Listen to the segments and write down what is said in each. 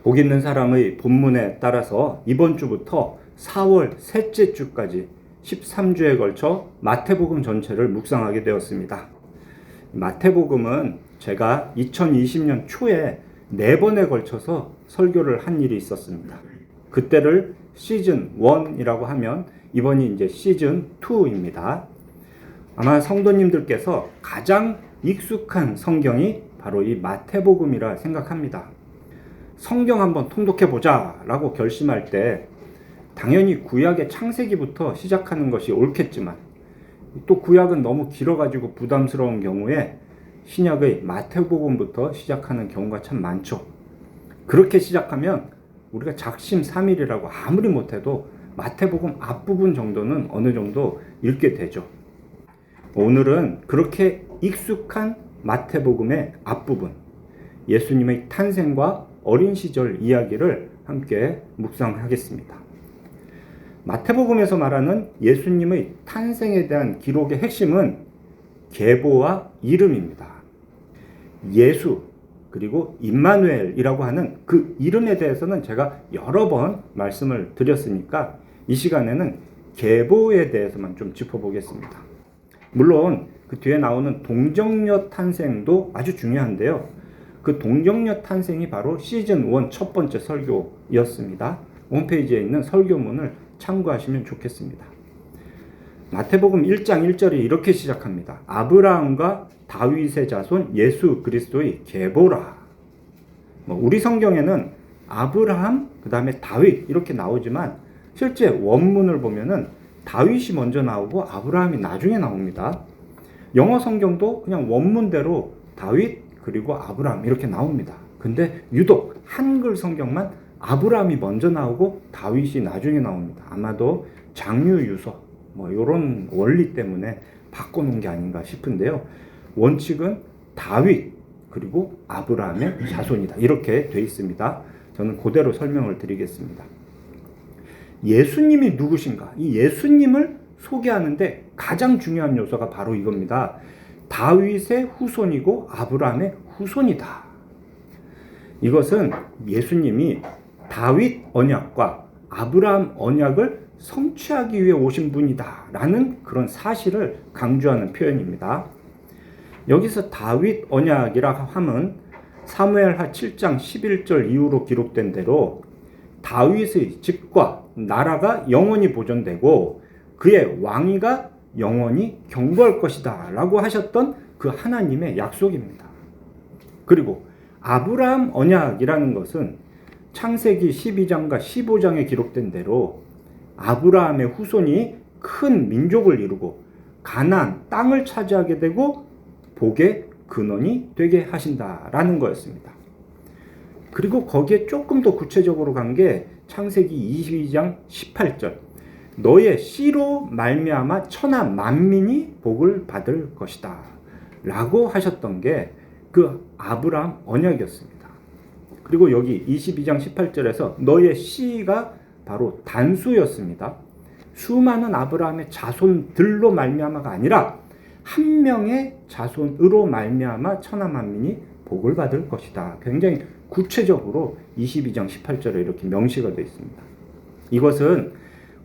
복 있는 사람의 본문에 따라서 이번 주부터 4월 셋째 주까지 13주에 걸쳐 마태복음 전체를 묵상하게 되었습니다. 마태복음은 제가 2020년 초에 4번에 걸쳐서 설교를 한 일이 있었습니다. 그때를 시즌 1이라고 하면 이번이 이제 시즌 2입니다. 아마 성도님들께서 가장 익숙한 성경이 바로 이 마태복음이라 생각합니다. 성경 한번 통독해보자 라고 결심할 때 당연히 구약의 창세기부터 시작하는 것이 옳겠지만 또 구약은 너무 길어가지고 부담스러운 경우에 신약의 마태복음부터 시작하는 경우가 참 많죠. 그렇게 시작하면 우리가 작심삼일이라고 아무리 못해도 마태복음 앞부분 정도는 어느 정도 읽게 되죠. 오늘은 그렇게 익숙한 마태복음의 앞부분, 예수님의 탄생과 어린 시절 이야기를 함께 묵상하겠습니다. 마태복음에서 말하는 예수님의 탄생에 대한 기록의 핵심은 계보와 이름입니다. 예수 그리고 임마누엘이라고 하는 그 이름에 대해서는 제가 여러 번 말씀을 드렸으니까 이 시간에는 계보에 대해서만 좀 짚어보겠습니다. 물론 그 뒤에 나오는 동정녀 탄생도 아주 중요한데요. 그 동정녀 탄생이 바로 시즌 1 첫 번째 설교였습니다. 홈페이지에 있는 설교문을 참고하시면 좋겠습니다. 마태복음 1장 1절이 이렇게 시작합니다. 아브라함과 다윗의 자손 예수 그리스도의 계보라. 우리 성경에는 아브라함 그 다음에 다윗 이렇게 나오지만 실제 원문을 보면은 다윗이 먼저 나오고 아브라함이 나중에 나옵니다. 영어 성경도 그냥 원문대로 다윗 그리고 아브라함 이렇게 나옵니다. 근데 유독 한글 성경만 아브라함이 먼저 나오고 다윗이 나중에 나옵니다. 아마도 장유유서 이런 원리 때문에 바꿔놓은 게 아닌가 싶은데요. 원칙은 다윗 그리고 아브라함의 자손이다. 이렇게 돼 있습니다. 저는 그대로 설명을 드리겠습니다. 예수님이 누구신가? 이 예수님을 소개하는데 가장 중요한 요소가 바로 이겁니다. 다윗의 후손이고 아브라함의 후손이다. 이것은 예수님이 다윗 언약과 아브라함 언약을 성취하기 위해 오신 분이다 라는 그런 사실을 강조하는 표현입니다. 여기서 다윗 언약이라 하면 사무엘하 7장 11절 이후로 기록된 대로 다윗의 집과 나라가 영원히 보존되고 그의 왕위가 영원히 경고할 것이다 라고 하셨던 그 하나님의 약속입니다. 그리고 아브라함 언약이라는 것은 창세기 12장과 15장에 기록된 대로 아브라함의 후손이 큰 민족을 이루고 가나안 땅을 차지하게 되고 복의 근원이 되게 하신다라는 거였습니다. 그리고 거기에 조금 더 구체적으로 간 게 창세기 22장 18절 너의 씨로 말미암아 천하 만민이 복을 받을 것이다 라고 하셨던 게 그 아브라함 언약이었습니다. 그리고 여기 22장 18절에서 너의 씨가 바로 단수였습니다. 수많은 아브라함의 자손들로 말미암아가 아니라 한 명의 자손으로 말미암아 천하 만민이 복을 받을 것이다. 굉장히 구체적으로 22장 18절에 이렇게 명시가 되어 있습니다. 이것은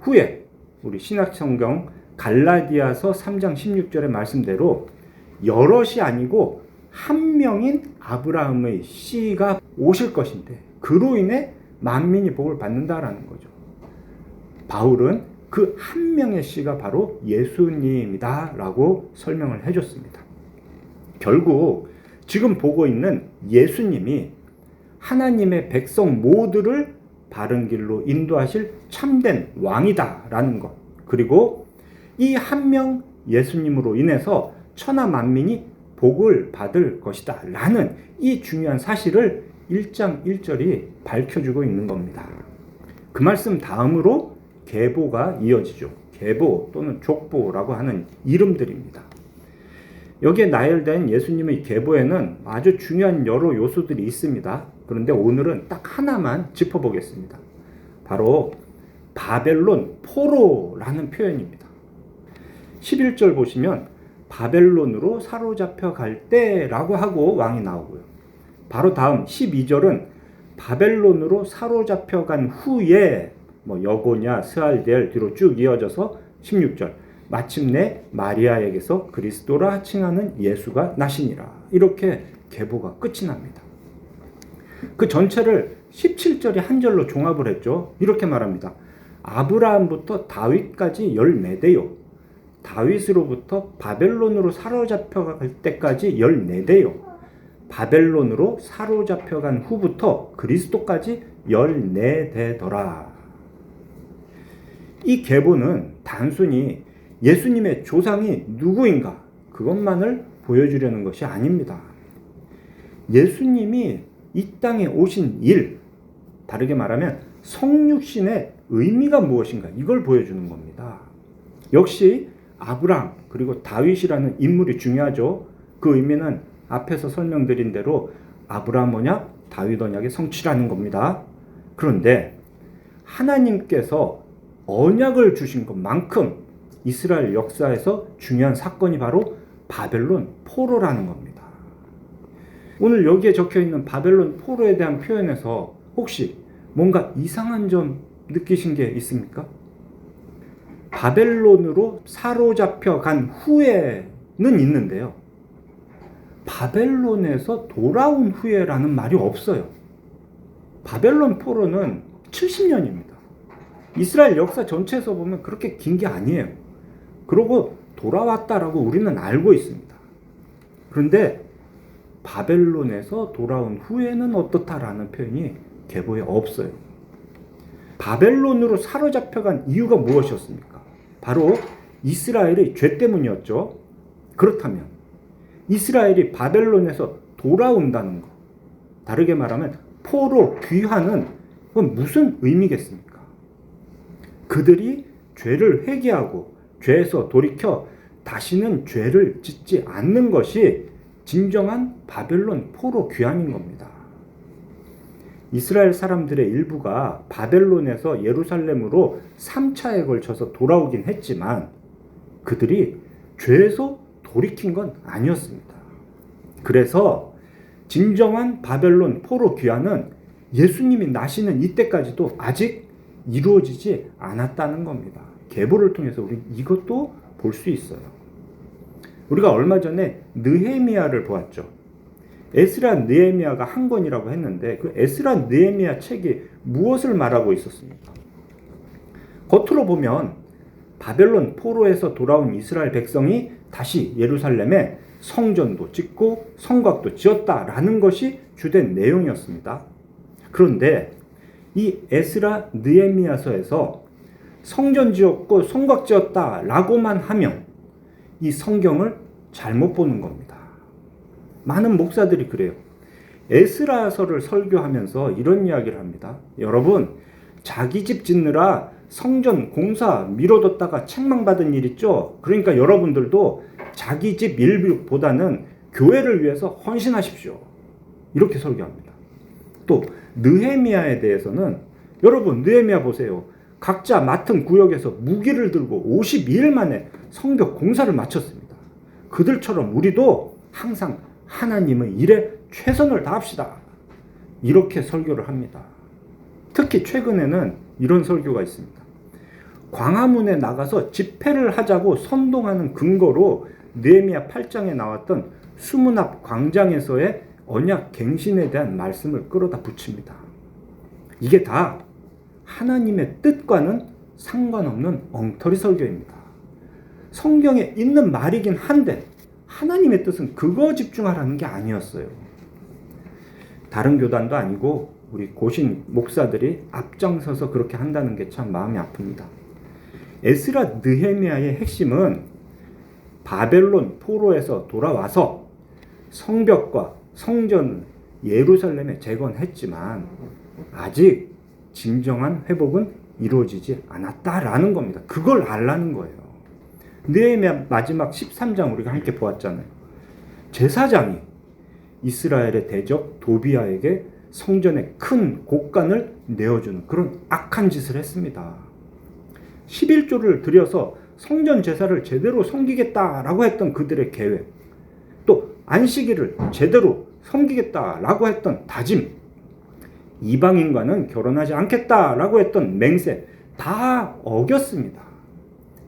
후에 우리 신약성경 갈라디아서 3장 16절의 말씀대로 여럿이 아니고 한 명인 아브라함의 씨가 오실 것인데 그로 인해 만민이 복을 받는다라는 거죠. 바울은 그 한 명의 씨가 바로 예수님이다 라고 설명을 해줬습니다. 결국 지금 보고 있는 예수님이 하나님의 백성 모두를 바른 길로 인도하실 참된 왕이다 라는 것, 그리고 이 한 명 예수님으로 인해서 천하 만민이 복을 받을 것이다 라는 이 중요한 사실을 1장 1절이 밝혀주고 있는 겁니다. 그 말씀 다음으로 계보가 이어지죠. 계보 또는 족보라고 하는 이름들입니다. 여기에 나열된 예수님의 계보에는 아주 중요한 여러 요소들이 있습니다. 그런데 오늘은 딱 하나만 짚어보겠습니다. 바로 바벨론 포로라는 표현입니다. 11절 보시면 바벨론으로 사로잡혀 갈 때라고 하고 왕이 나오고요. 바로 다음 12절은 바벨론으로 사로잡혀간 후에 여고냐 스알디엘 뒤로 쭉 이어져서 16절 마침내 마리아에게서 그리스도라 칭하는 예수가 나시니라. 이렇게 계보가 끝이 납니다. 그 전체를 17절에 한 절로 종합을 했죠. 이렇게 말합니다. 아브라함부터 다윗까지 14대요. 다윗으로부터 바벨론으로 사로잡혀갈 때까지 14대요. 바벨론으로 사로잡혀간 후부터 그리스도까지 14대더라. 이 계보는 단순히 예수님의 조상이 누구인가 그것만을 보여주려는 것이 아닙니다. 예수님이 이 땅에 오신 일, 다르게 말하면 성육신의 의미가 무엇인가 이걸 보여주는 겁니다. 역시 아브라함 그리고 다윗이라는 인물이 중요하죠. 그 의미는 앞에서 설명드린 대로 아브라함 언약, 다윗 언약의 성취라는 겁니다. 그런데 하나님께서 언약을 주신 것만큼 이스라엘 역사에서 중요한 사건이 바로 바벨론 포로라는 겁니다. 오늘 여기에 적혀있는 바벨론 포로에 대한 표현에서 혹시 뭔가 이상한 점 느끼신 게 있습니까? 바벨론으로 사로잡혀 간 후에는 있는데요. 바벨론에서 돌아온 후에라는 말이 없어요. 바벨론 포로는 70년입니다. 이스라엘 역사 전체에서 보면 그렇게 긴 게 아니에요. 그러고 돌아왔다라고 우리는 알고 있습니다. 그런데 바벨론에서 돌아온 후에는 어떻다라는 표현이 계보에 없어요. 바벨론으로 사로잡혀간 이유가 무엇이었습니까? 바로 이스라엘의 죄 때문이었죠. 그렇다면 이스라엘이 바벨론에서 돌아온다는 것, 다르게 말하면 포로 귀환은 그건 무슨 의미겠습니까? 그들이 죄를 회개하고 죄에서 돌이켜 다시는 죄를 짓지 않는 것이 진정한 바벨론 포로 귀환인 겁니다. 이스라엘 사람들의 일부가 바벨론에서 예루살렘으로 3차에 걸쳐서 돌아오긴 했지만 그들이 죄에서 돌이킨 건 아니었습니다. 그래서 진정한 바벨론 포로 귀환은 예수님이 나시는 이때까지도 아직 이루어지지 않았다는 겁니다. 계보를 통해서 우리 이것도 볼 수 있어요. 우리가 얼마 전에 느헤미야를 보았죠. 에스라 느헤미야가 한 권이라고 했는데 그 에스라 느헤미야 책이 무엇을 말하고 있었습니까? 겉으로 보면 바벨론 포로에서 돌아온 이스라엘 백성이 다시 예루살렘에 성전도 짓고 성곽도 지었다라는 것이 주된 내용이었습니다. 그런데 이 에스라 느헤미야서에서 성전 지었고 성곽 지었다라고만 하면 이 성경을 잘못 보는 겁니다. 많은 목사들이 그래요. 에스라서를 설교하면서 이런 이야기를 합니다. 여러분, 자기 집 짓느라 성전 공사 미뤄뒀다가 책망받은 일 있죠? 그러니까 여러분들도 자기 집 일보다는 교회를 위해서 헌신하십시오. 이렇게 설교합니다. 또 느헤미야에 대해서는 여러분 느헤미야 보세요. 각자 맡은 구역에서 무기를 들고 52일 만에 성벽 공사를 마쳤습니다. 그들처럼 우리도 항상 하나님의 일에 최선을 다합시다. 이렇게 설교를 합니다. 특히 최근에는 이런 설교가 있습니다. 광화문에 나가서 집회를 하자고 선동하는 근거로 느헤미야 8장에 나왔던 수문 앞 광장에서의 언약 갱신에 대한 말씀을 끌어다 붙입니다. 이게 다 하나님의 뜻과는 상관없는 엉터리 설교입니다. 성경에 있는 말이긴 한데 하나님의 뜻은 그거 집중하라는 게 아니었어요. 다른 교단도 아니고 우리 고신 목사들이 앞장서서 그렇게 한다는 게 참 마음이 아픕니다. 에스라 느헤미야의 핵심은 바벨론 포로에서 돌아와서 성벽과 성전 예루살렘에 재건했지만 아직 진정한 회복은 이루어지지 않았다라는 겁니다. 그걸 알라는 거예요. 느헤미야 마지막 13장 우리가 함께 보았잖아요. 제사장이 이스라엘의 대적 도비아에게 성전의 큰 곡간을 내어주는 그런 악한 짓을 했습니다. 11조를 들여서 성전 제사를 제대로 섬기겠다라고 했던 그들의 계획, 또 안식일을 제대로 섬기겠다라고 했던 다짐, 이방인과는 결혼하지 않겠다라고 했던 맹세 다 어겼습니다.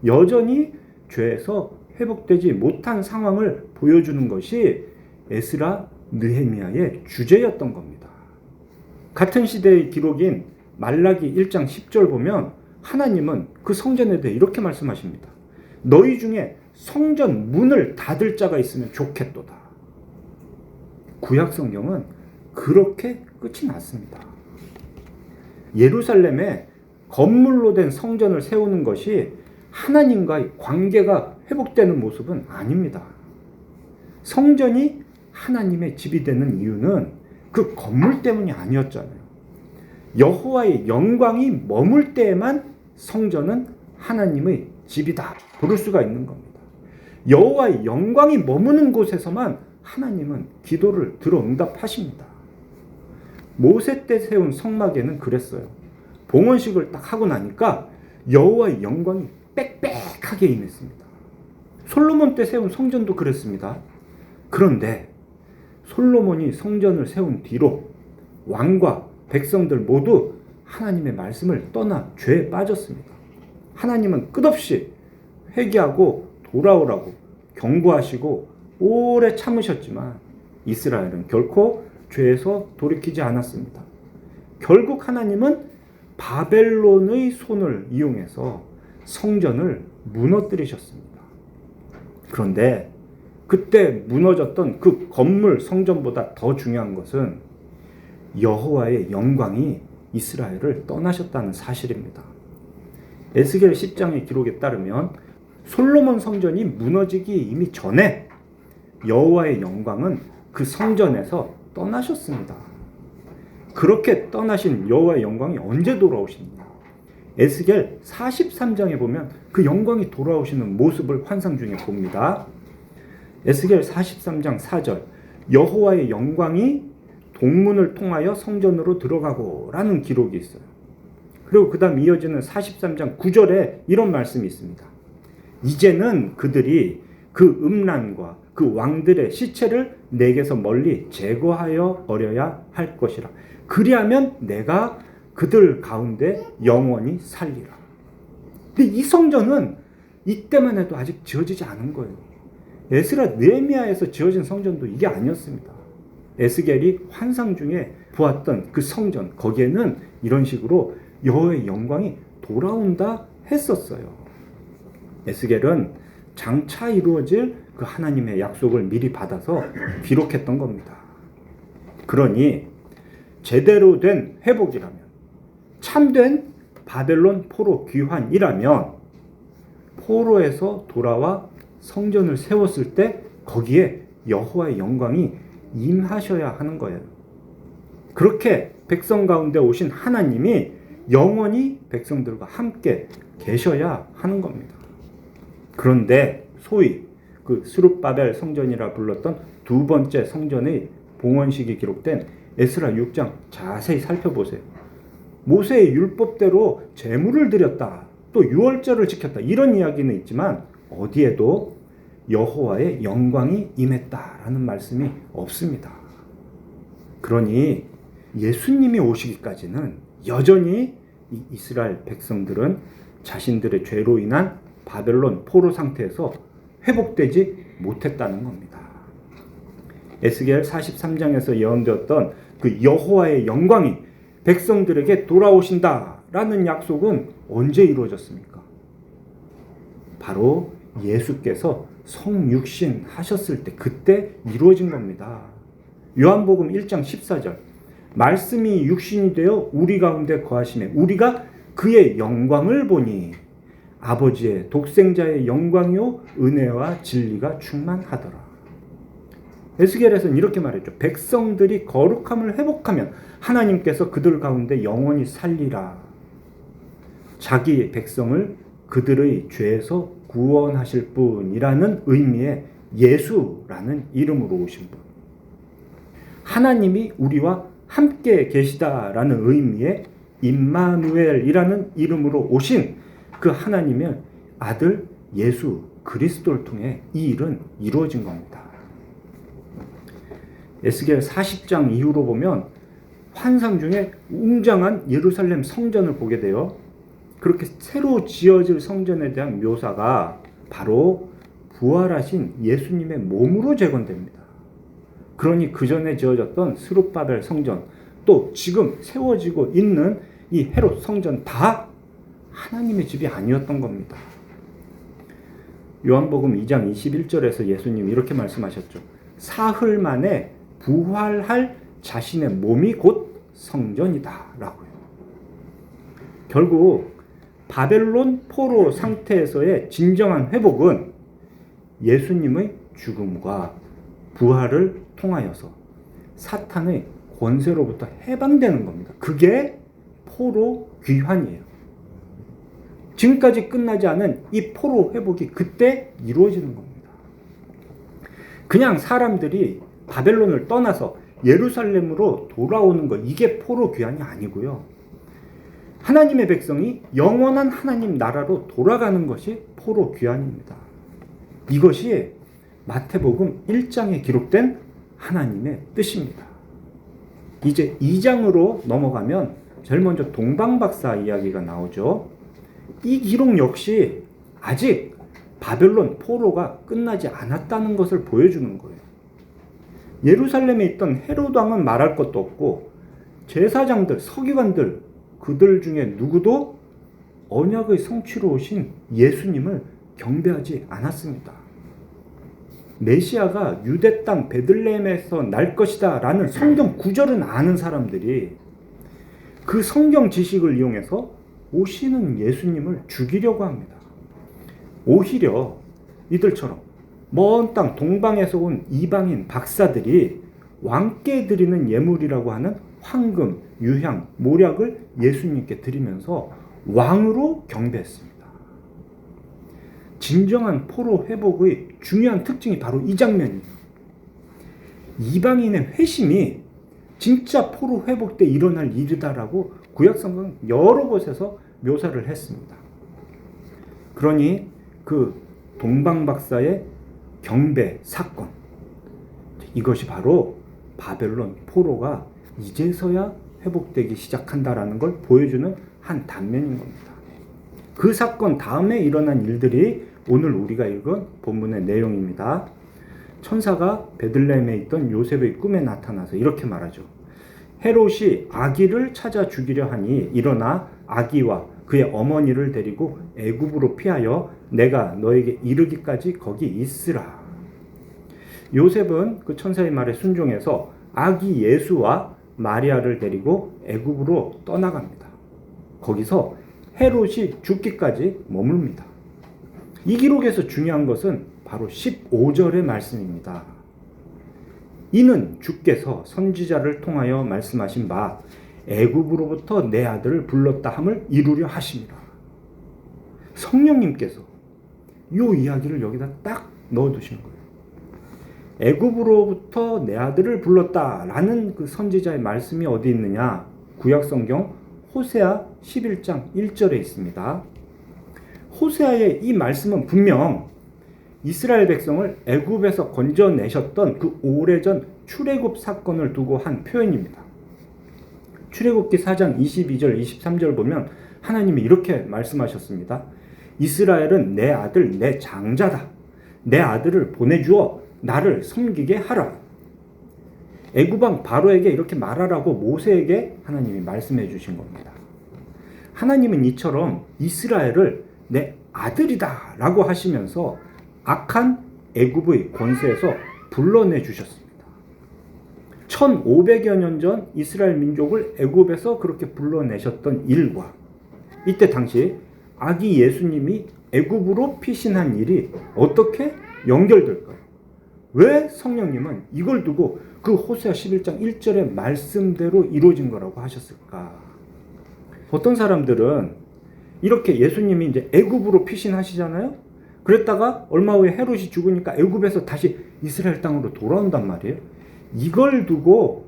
여전히 죄에서 회복되지 못한 상황을 보여주는 것이 에스라, 느헤미야의 주제였던 겁니다. 같은 시대의 기록인 말라기 1장 10절 보면 하나님은 그 성전에 대해 이렇게 말씀하십니다. 너희 중에 성전 문을 닫을 자가 있으면 좋겠도다. 구약 성경은 그렇게 끝이 났습니다. 예루살렘에 건물로 된 성전을 세우는 것이 하나님과의 관계가 회복되는 모습은 아닙니다. 성전이 하나님의 집이 되는 이유는 그 건물 때문이 아니었잖아요. 여호와의 영광이 머물 때에만 성전은 하나님의 집이다 부를 수가 있는 겁니다. 여호와의 영광이 머무는 곳에서만 하나님은 기도를 들어 응답하십니다. 모세 때 세운 성막에는 그랬어요. 봉헌식을 딱 하고 나니까 여호와의 영광이 빽빽하게 임했습니다. 솔로몬 때 세운 성전도 그랬습니다. 그런데 솔로몬이 성전을 세운 뒤로 왕과 백성들 모두 하나님의 말씀을 떠나 죄에 빠졌습니다. 하나님은 끝없이 회개하고 돌아오라고 경고하시고 오래 참으셨지만 이스라엘은 결코 죄에서 돌이키지 않았습니다. 결국 하나님은 바벨론의 손을 이용해서 성전을 무너뜨리셨습니다. 그런데 그때 무너졌던 그 건물 성전보다 더 중요한 것은 여호와의 영광이 이스라엘을 떠나셨다는 사실입니다. 에스겔 10장의 기록에 따르면 솔로몬 성전이 무너지기 이미 전에 여호와의 영광은 그 성전에서 떠나셨습니다. 그렇게 떠나신 여호와의 영광이 언제 돌아오십니까? 에스겔 43장에 보면 그 영광이 돌아오시는 모습을 환상 중에 봅니다. 에스겔 43장 4절 여호와의 영광이 동문을 통하여 성전으로 들어가고 라는 기록이 있어요. 그리고 그 다음 이어지는 43장 9절에 이런 말씀이 있습니다. 이제는 그들이 그 음란과 그 왕들의 시체를 내게서 멀리 제거하여 버려야 할 것이라. 그리하면 내가 그들 가운데 영원히 살리라. 근데 이 성전은 이때만 해도 아직 지어지지 않은 거예요. 에스라 느헤미야에서 지어진 성전도 이게 아니었습니다. 에스겔이 환상 중에 보았던 그 성전, 거기에는 이런 식으로 여호와의 영광이 돌아온다 했었어요. 에스겔은 장차 이루어질 그 하나님의 약속을 미리 받아서 기록했던 겁니다. 그러니 제대로 된 회복이라면, 참된 바벨론 포로 귀환이라면 포로에서 돌아와 성전을 세웠을 때 거기에 여호와의 영광이 임하셔야 하는 거예요. 그렇게 백성 가운데 오신 하나님이 영원히 백성들과 함께 계셔야 하는 겁니다. 그런데 소위 그 스룹바벨 성전이라 불렀던 두 번째 성전의 봉헌식이 기록된 에스라 6장 자세히 살펴보세요. 모세의 율법대로 제물을 드렸다, 또 유월절을 지켰다, 이런 이야기는 있지만 어디에도 여호와의 영광이 임했다라는 말씀이 없습니다. 그러니 예수님이 오시기까지는 여전히 이 이스라엘 백성들은 자신들의 죄로 인한 바벨론 포로 상태에서 회복되지 못했다는 겁니다. 에스겔 43장에서 예언되었던 그 여호와의 영광이 백성들에게 돌아오신다라는 약속은 언제 이루어졌습니까? 바로 예수께서 성육신 하셨을 때, 그때 이루어진 겁니다. 요한복음 1장 14절 말씀이 육신이 되어 우리 가운데 거하시매 우리가 그의 영광을 보니 아버지의 독생자의 영광이요 은혜와 진리가 충만하더라. 에스겔에서는 이렇게 말했죠. 백성들이 거룩함을 회복하면 하나님께서 그들 가운데 영원히 살리라. 자기 백성을 그들의 죄에서 구원하실 분이라는 의미의 예수라는 이름으로 오신 분. 하나님이 우리와 함께 계시다라는 의미의 임마누엘이라는 이름으로 오신 그 하나님의 아들 예수 그리스도를 통해 이 일은 이루어진 겁니다. 에스겔 40장 이후로 보면 환상 중에 웅장한 예루살렘 성전을 보게 돼요. 그렇게 새로 지어질 성전에 대한 묘사가 바로 부활하신 예수님의 몸으로 재건됩니다. 그러니 그 전에 지어졌던 스룹바벨 성전, 또 지금 세워지고 있는 이 헤롯 성전 다 하나님의 집이 아니었던 겁니다. 요한복음 2장 21절에서 예수님이 이렇게 말씀하셨죠. 사흘 만에 부활할 자신의 몸이 곧 성전이다 라고요. 결국 바벨론 포로 상태에서의 진정한 회복은 예수님의 죽음과 부활을 통하여서 사탄의 권세로부터 해방되는 겁니다. 그게 포로 귀환이에요. 지금까지 끝나지 않은 이 포로 회복이 그때 이루어지는 겁니다. 그냥 사람들이 바벨론을 떠나서 예루살렘으로 돌아오는 것, 이게 포로 귀환이 아니고요. 하나님의 백성이 영원한 하나님 나라로 돌아가는 것이 포로 귀환입니다. 이것이 마태복음 1장에 기록된 하나님의 뜻입니다. 이제 2장으로 넘어가면 제일 먼저 동방박사 이야기가 나오죠. 이 기록 역시 아직 바벨론 포로가 끝나지 않았다는 것을 보여주는 거예요. 예루살렘에 있던 헤롯 왕은 말할 것도 없고 제사장들, 서기관들, 그들 중에 누구도 언약의 성취로 오신 예수님을 경배하지 않았습니다. 메시아가 유대 땅 베들레헴에서 날 것이다 라는 성경 구절은 아는 사람들이 그 성경 지식을 이용해서 오시는 예수님을 죽이려고 합니다. 오히려 이들처럼 먼 땅 동방에서 온 이방인 박사들이 왕께 드리는 예물이라고 하는 황금, 유향, 모략을 예수님께 드리면서 왕으로 경배했습니다. 진정한 포로 회복의 중요한 특징이 바로 이 장면이에요. 이방인의 회심이 진짜 포로 회복 때 일어날 일이다라고 구약성경 여러 곳에서 묘사를 했습니다. 그러니 그 동방박사의 경배 사건, 이것이 바로 바벨론 포로가 이제서야 회복되기 시작한다라는 걸 보여주는 한 단면인 겁니다. 그 사건 다음에 일어난 일들이 오늘 우리가 읽은 본문의 내용입니다. 천사가 베들레헴에 있던 요셉의 꿈에 나타나서 이렇게 말하죠. 헤롯이 아기를 찾아 죽이려 하니 일어나 아기와 그의 어머니를 데리고 애굽으로 피하여 내가 너에게 이르기까지 거기 있으라. 요셉은 그 천사의 말에 순종해서 아기 예수와 마리아를 데리고 애굽으로 떠나갑니다. 거기서 헤롯이 죽기까지 머뭅니다. 이 기록에서 중요한 것은 바로 15절의 말씀입니다. 이는 주께서 선지자를 통하여 말씀하신 바 애굽으로부터 내 아들을 불렀다 함을 이루려 하심이라. 성령님께서 이 이야기를 여기다 딱 넣어두신 거예요. 애굽으로부터 내 아들을 불렀다라는 그 선지자의 말씀이 어디 있느냐? 구약성경 호세아 11장 1절에 있습니다. 호세아의 이 말씀은 분명 이스라엘 백성을 애굽에서 건져내셨던 그 오래전 출애굽 사건을 두고 한 표현입니다. 출애굽기 4장 22절 23절 보면 하나님이 이렇게 말씀하셨습니다. 이스라엘은 내 아들 내 장자다. 내 아들을 보내주어 나를 섬기게 하라. 애굽왕 바로에게 이렇게 말하라고 모세에게 하나님이 말씀해 주신 겁니다. 하나님은 이처럼 이스라엘을 내 아들이다 라고 하시면서 악한 애굽의 권세에서 불러내 주셨습니다. 1500여 년 전 이스라엘 민족을 애굽에서 그렇게 불러내셨던 일과 이때 당시 아기 예수님이 애굽으로 피신한 일이 어떻게 연결될까요? 왜 성령님은 이걸 두고 그 호세아 11장 1절의 말씀대로 이루어진 거라고 하셨을까? 어떤 사람들은 이렇게 예수님이 이제 애굽으로 피신하시잖아요. 그랬다가 얼마 후에 헤롯이 죽으니까 애굽에서 다시 이스라엘 땅으로 돌아온단 말이에요. 이걸 두고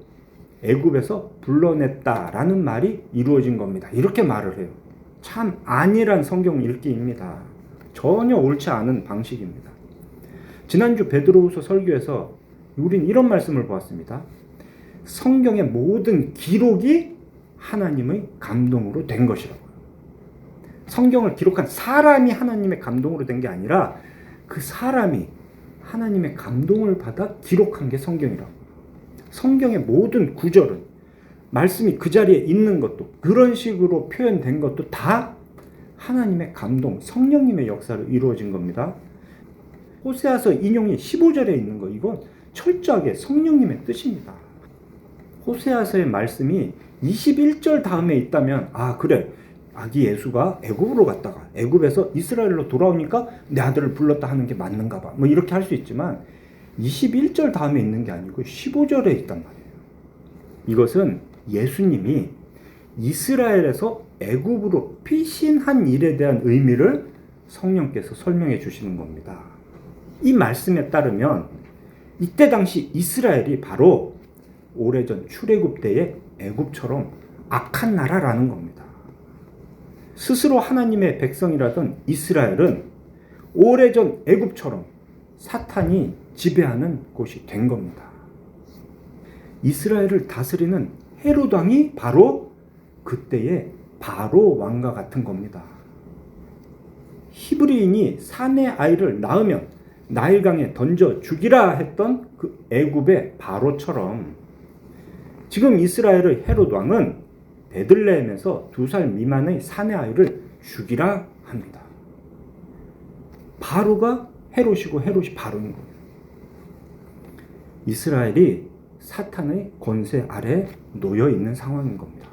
애굽에서 불러냈다라는 말이 이루어진 겁니다. 이렇게 말을 해요. 참 안일한 성경 읽기입니다. 전혀 옳지 않은 방식입니다. 지난주 베드로후서 설교에서 우린 이런 말씀을 보았습니다. 성경의 모든 기록이 하나님의 감동으로 된 것이라고요. 성경을 기록한 사람이 하나님의 감동으로 된 게 아니라 그 사람이 하나님의 감동을 받아 기록한 게 성경이라고. 성경의 모든 구절은 말씀이 그 자리에 있는 것도 그런 식으로 표현된 것도 다 하나님의 감동, 성령님의 역사로 이루어진 겁니다. 호세아서 인용이 15절에 있는 거 이건 철저하게 성령님의 뜻입니다. 호세아서의 말씀이 21절 다음에 있다면 그래 아기 예수가 애굽으로 갔다가 애굽에서 이스라엘로 돌아오니까 내 아들을 불렀다 하는 게 맞는가 봐. 뭐 이렇게 할 수 있지만 21절 다음에 있는 게 아니고 15절에 있단 말이에요. 이것은 예수님이 이스라엘에서 애굽으로 피신한 일에 대한 의미를 성령께서 설명해 주시는 겁니다. 이 말씀에 따르면 이때 당시 이스라엘이 바로 오래전 출애굽 때의 애굽처럼 악한 나라라는 겁니다. 스스로 하나님의 백성이라던 이스라엘은 오래전 애굽처럼 사탄이 지배하는 곳이 된 겁니다. 이스라엘을 다스리는 헤롯 왕이 바로 그때의 바로 왕과 같은 겁니다. 히브리인이 사내 아이를 낳으면 나일강에 던져 죽이라 했던 그 애굽의 바로처럼 지금 이스라엘의 헤롯 왕은 베들레헴에서 2살 미만의 사내 아이를 죽이라 합니다. 바로가 헤롯이고 헤롯이 바로인 거예요. 이스라엘이 사탄의 권세 아래 놓여 있는 상황인 겁니다.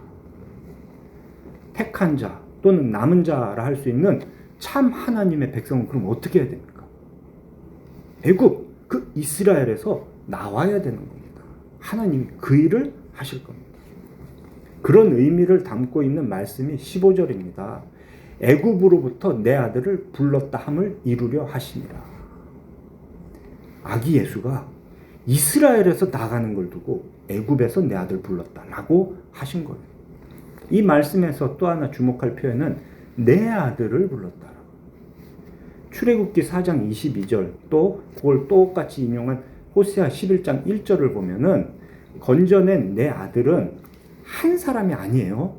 택한 자 또는 남은 자라 할 수 있는 참 하나님의 백성은 그럼 어떻게 해야 됩니까? 애굽 그 이스라엘에서 나와야 되는 겁니다. 하나님이 그 일을 하실 겁니다. 그런 의미를 담고 있는 말씀이 15절입니다. 애굽으로부터 내 아들을 불렀다 함을 이루려 하시니라. 아기 예수가 이스라엘에서 나가는 걸 두고 애굽에서 내 아들 불렀다라고 하신 거예요. 이 말씀에서 또 하나 주목할 표현은 내 아들을 불렀다. 출애굽기 4장 22절 또 그걸 똑같이 인용한 호세아 11장 1절을 보면은 건져낸 내 아들은 한 사람이 아니에요.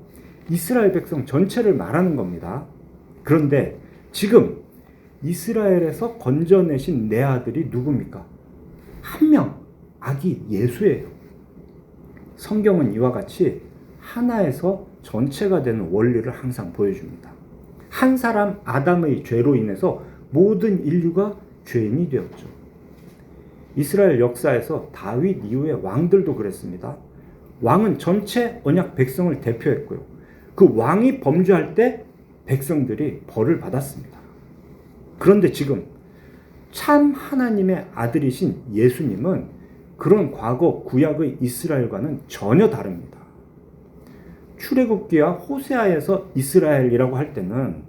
이스라엘 백성 전체를 말하는 겁니다. 그런데 지금 이스라엘에서 건져내신 내 아들이 누굽니까? 한 명, 아기 예수예요. 성경은 이와 같이 하나에서 전체가 되는 원리를 항상 보여줍니다. 한 사람 아담의 죄로 인해서 모든 인류가 죄인이 되었죠. 이스라엘 역사에서 다윗 이후의 왕들도 그랬습니다. 왕은 전체 언약 백성을 대표했고요. 그 왕이 범죄할 때 백성들이 벌을 받았습니다. 그런데 지금 참 하나님의 아들이신 예수님은 그런 과거 구약의 이스라엘과는 전혀 다릅니다. 출애굽기와 호세아에서 이스라엘이라고 할 때는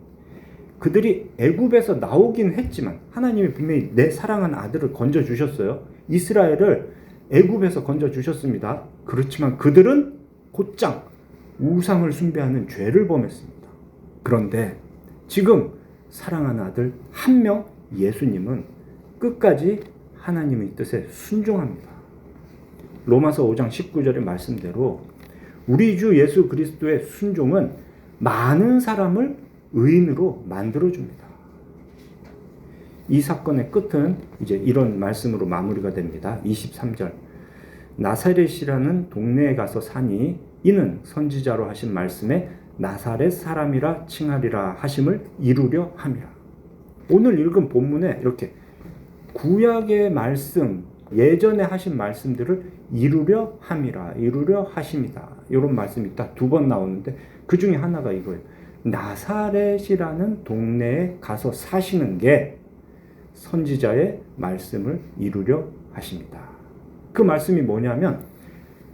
그들이 애굽에서 나오긴 했지만 하나님이 분명히 내 사랑하는 아들을 건져주셨어요. 이스라엘을 애굽에서 건져주셨습니다. 그렇지만 그들은 곧장 우상을 숭배하는 죄를 범했습니다. 그런데 지금 사랑하는 아들 한 명 예수님은 끝까지 하나님의 뜻에 순종합니다. 로마서 5장 19절의 말씀대로 우리 주 예수 그리스도의 순종은 많은 사람을 의인으로 만들어줍니다. 이 사건의 끝은 이제 이런 말씀으로 마무리가 됩니다. 23절 나사렛이라는 동네에 가서 사니 이는 선지자로 하신 말씀에 나사렛 사람이라 칭하리라 하심을 이루려 함이라. 오늘 읽은 본문에 이렇게 구약의 말씀, 예전에 하신 말씀들을 이루려 함이라, 이루려 하심이다. 이런 말씀이 딱 2번 나오는데 그 중에 하나가 이거예요. 나사렛이라는 동네에 가서 사시는 게 선지자의 말씀을 이루려 하십니다. 그 말씀이 뭐냐면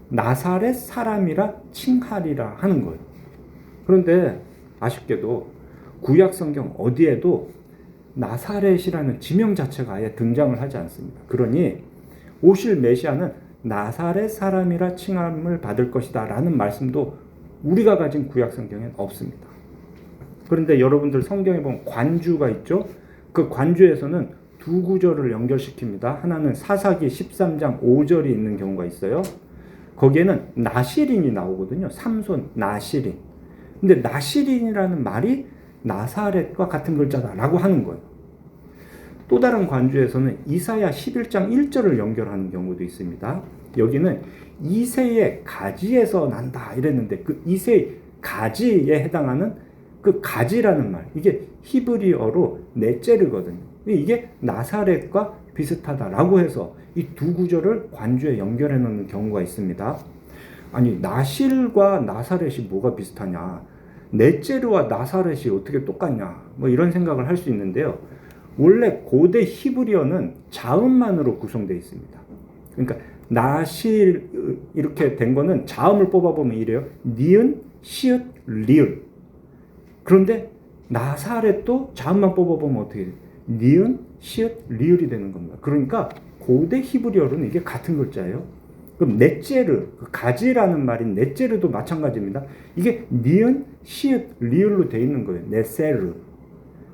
나사렛 사람이라 칭하리라 하는 거예요. 그런데 아쉽게도 구약 성경 어디에도 나사렛이라는 지명 자체가 아예 등장을 하지 않습니다. 그러니 오실 메시아는 나사렛 사람이라 칭함을 받을 것이다 라는 말씀도 우리가 가진 구약 성경엔 없습니다. 그런데 여러분들 성경에 보면 관주가 있죠. 그 관주에서는 2 구절을 연결시킵니다. 하나는 사사기 13장 5절이 있는 경우가 있어요. 거기에는 나시린이 나오거든요. 삼손, 나시린. 근데 나시린이라는 말이 나사렛과 같은 글자다라고 하는 거예요. 또 다른 관주에서는 이사야 11장 1절을 연결하는 경우도 있습니다. 여기는 이새의 가지에서 난다 이랬는데 그 이새의 가지에 해당하는 그 가지라는 말, 이게 히브리어로 넷제르거든요. 이게 나사렛과 비슷하다라고 해서 이 두 구절을 관주에 연결해 놓는 경우가 있습니다. 아니, 나실과 나사렛이 뭐가 비슷하냐? 넷제르와 나사렛이 어떻게 똑같냐? 뭐 이런 생각을 할 수 있는데요. 원래 고대 히브리어는 자음만으로 구성되어 있습니다. 그러니까 나실 이렇게 된 거는 자음을 뽑아보면 이래요. 니은, 시읒, 리을. 그런데 나사렛도 자음만 뽑아보면 어떻게 돼요? 니은, 시읒, 리을이 되는 겁니다. 그러니까 고대 히브리어로는 이게 같은 글자예요. 그럼 넷제르, 가지라는 말인 넷제르도 마찬가지입니다. 이게 니은, 시읒, 리을로 되어 있는 거예요. 넷세르.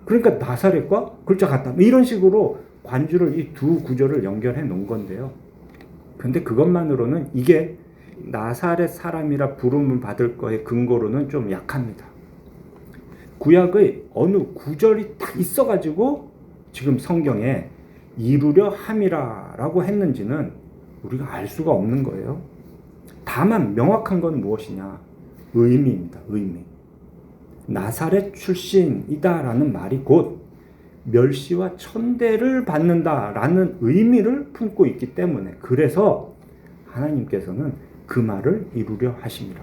그러니까 나사렛과 글자 같다. 이런 식으로 관주를 이 두 구절을 연결해 놓은 건데요. 근데 그것만으로는 이게 나사렛 사람이라 부름을 받을 거의 근거로는 좀 약합니다. 구약의 어느 구절이 딱 있어가지고 지금 성경에 이루려 함이라라고 했는지는 우리가 알 수가 없는 거예요. 다만 명확한 건 무엇이냐? 의미입니다. 의미. 나사렛 출신이다라는 말이 곧 멸시와 천대를 받는다라는 의미를 품고 있기 때문에, 그래서 하나님께서는 그 말을 이루려 하십니다.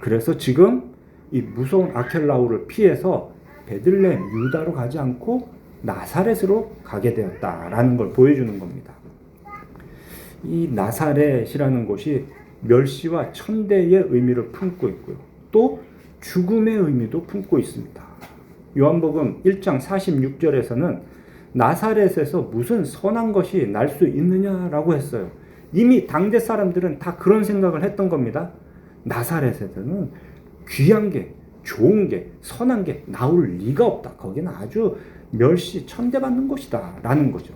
그래서 지금 이 무서운 아켈라오를 피해서 베들레헴 유다로 가지 않고 나사렛으로 가게 되었다라는 걸 보여주는 겁니다. 이 나사렛이라는 곳이 멸시와 천대의 의미를 품고 있고요. 또 죽음의 의미도 품고 있습니다. 요한복음 1장 46절에서는 나사렛에서 무슨 선한 것이 날 수 있느냐라고 했어요. 이미 당대 사람들은 다 그런 생각을 했던 겁니다. 나사렛에서는 귀한 게, 좋은 게, 선한 게 나올 리가 없다. 거기는 아주 멸시, 천대받는 곳이다 라는 거죠.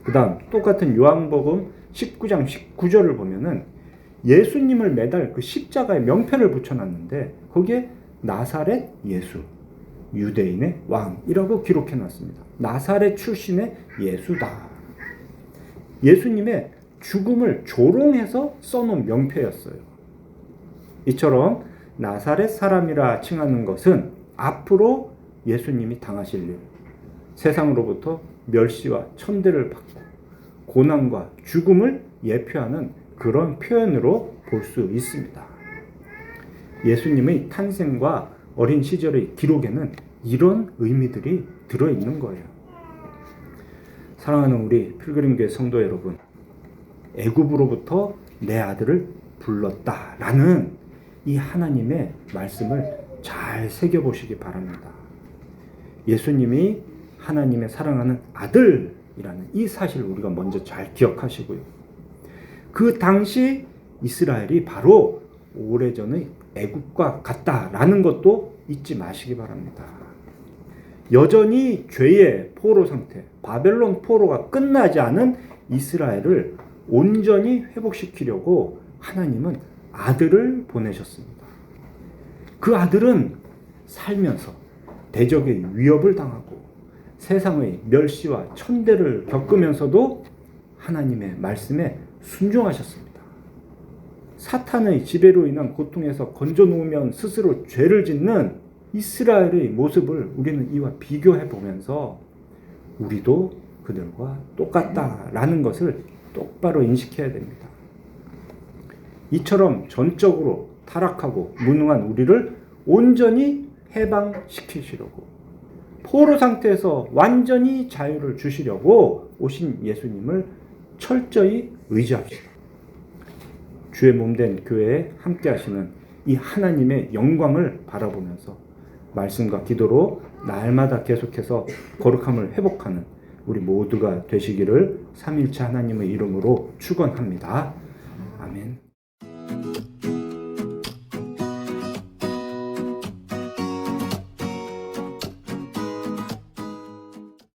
그 다음 똑같은 요한복음 19장 19절을 보면은 예수님을 매달 그 십자가에 명패를 붙여놨는데 거기에 나사렛 예수, 유대인의 왕이라고 기록해놨습니다. 나사렛 출신의 예수다. 예수님의 죽음을 조롱해서 써놓은 명패였어요. 이처럼 나사렛 사람이라 칭하는 것은 앞으로 예수님이 당하실 일, 세상으로부터 멸시와 천대를 받고 고난과 죽음을 예표하는 그런 표현으로 볼 수 있습니다. 예수님의 탄생과 어린 시절의 기록에는 이런 의미들이 들어있는 거예요. 사랑하는 우리 필그림교회 성도 여러분, 애굽으로부터 내 아들을 불렀다라는 이 하나님의 말씀을 잘 새겨보시기 바랍니다. 예수님이 하나님의 사랑하는 아들이라는 이 사실을 우리가 먼저 잘 기억하시고요. 그 당시 이스라엘이 바로 오래전의 애굽과 같다라는 것도 잊지 마시기 바랍니다. 여전히 죄의 포로 상태, 바벨론 포로가 끝나지 않은 이스라엘을 온전히 회복시키려고 하나님은 아들을 보내셨습니다. 그 아들은 살면서 대적의 위협을 당하고 세상의 멸시와 천대를 겪으면서도 하나님의 말씀에 순종하셨습니다. 사탄의 지배로 인한 고통에서 건져놓으면 스스로 죄를 짓는 이스라엘의 모습을 우리는 이와 비교해 보면서 우리도 그들과 똑같다라는 것을 똑바로 인식해야 됩니다. 이처럼 전적으로 타락하고 무능한 우리를 온전히 해방시키시려고, 포로 상태에서 완전히 자유를 주시려고 오신 예수님을 철저히 의지합시다. 주의 몸된 교회에 함께 하시는 이 하나님의 영광을 바라보면서 말씀과 기도로 날마다 계속해서 거룩함을 회복하는 우리 모두가 되시기를 삼위일체 하나님의 이름으로 축원합니다. 아멘.